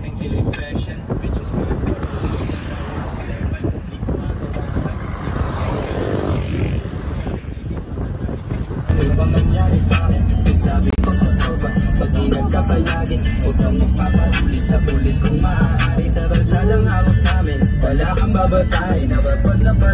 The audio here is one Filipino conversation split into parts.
natin sila special, which is Ano nangyari sa'kin? Sabi ko sa tropa, pag-ingat ka palagi, huwag kang magpapahuli sa pulis kung maaari. Sa kalsadang hawak namin, wala kang babatay, napapag na pa.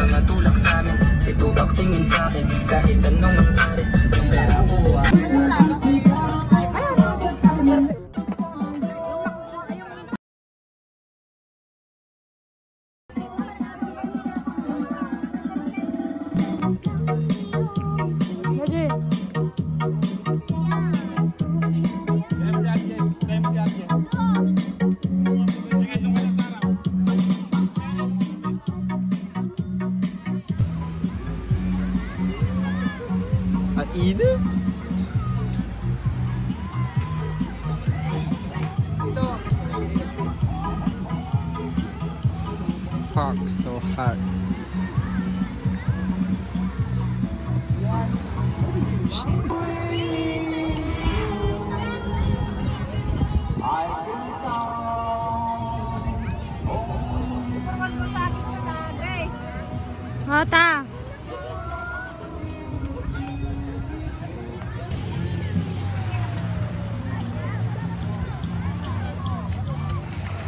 Mga tulak sa'min, si Tupac tingin sa'kin, kahit anong mangyari, yung pera ko Ida? Fuck, so hot. Hota.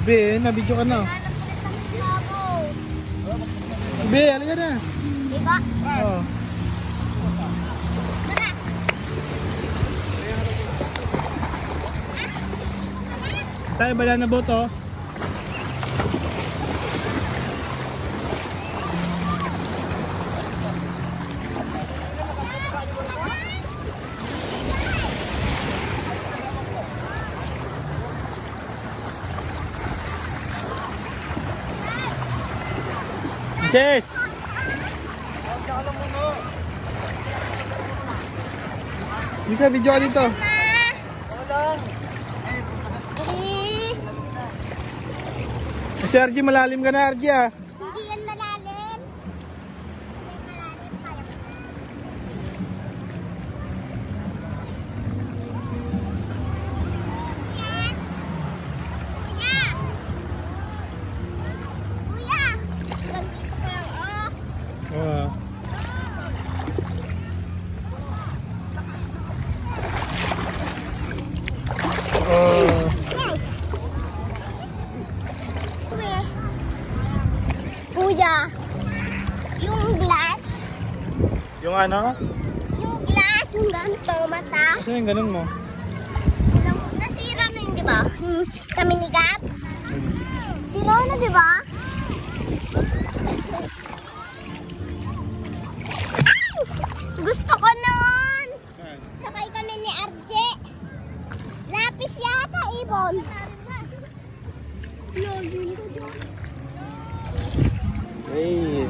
Be, na-video ka na. Be, halika na. Diba? Oo. Tayo bala na boto. Sis! Dito, video ka dito. Si RG, malalim ka na, RG ah. Hindi yan malalim. Kuya, yung glass. Yung ano? Yung glass, yung ganito, mata. Kasi yung ganun mo? Nasira na yun, di ba? Kami ni Gab. Sira na, di ba? Ay! Gusto ko nun! Sakay kami ni RJ. Lapis yata, ibon. Hey.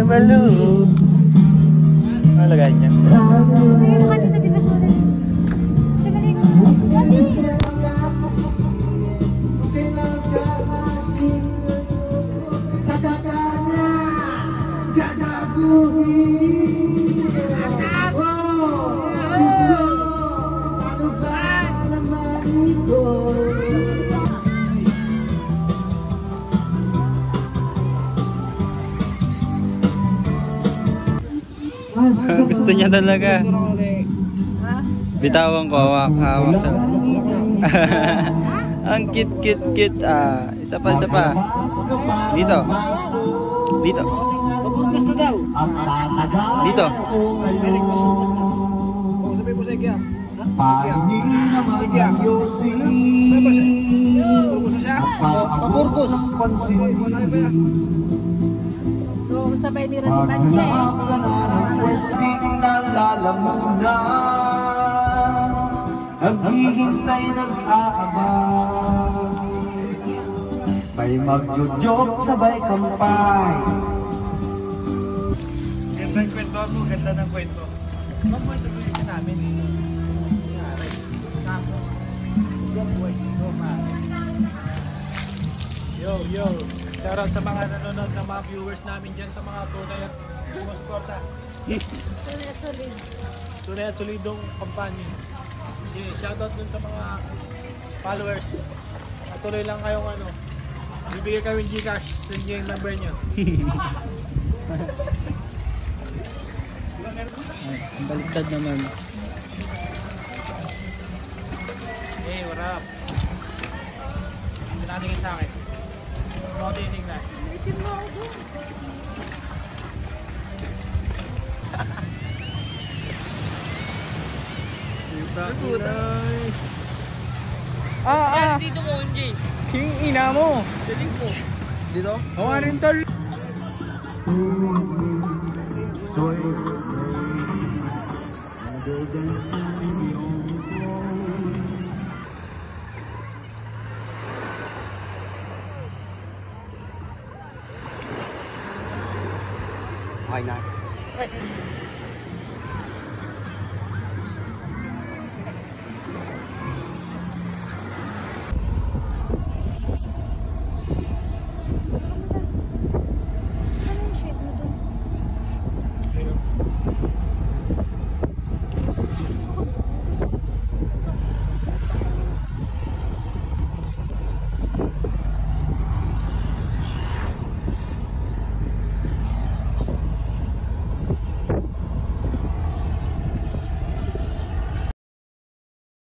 Malu. Ano lagay niya? Gusto niya talaga. Bitawan ko, hawak siya. Ang cute. Isa pa. Dito. Dito. Dito. Pagurkos. Sa pwede rin naman niya eh. Naghihintay, nag-aabang, may magjojob sabay kampay, Ganda ng kwento mo, ganda ng kwento. Mga boys, sabihin ka namin. Yari. Tapos, yung boy, yung mare. Yo. Shoutout sa mga nanonood ng mga viewers namin dyan sa mga tunay at sumusuporta. Tunay at solidong company. Yeah, shoutout dun sa mga followers. At tuloy lang kayong ano. Bibigay kami ng Gcash. Send nyo yung number nyo. Baliktad naman. Hey, what up? Tinatingin sa akin. Ano tinig na? Dito mo, NJ. King ina mo. Dito? Oo nga rin tol. Okay na.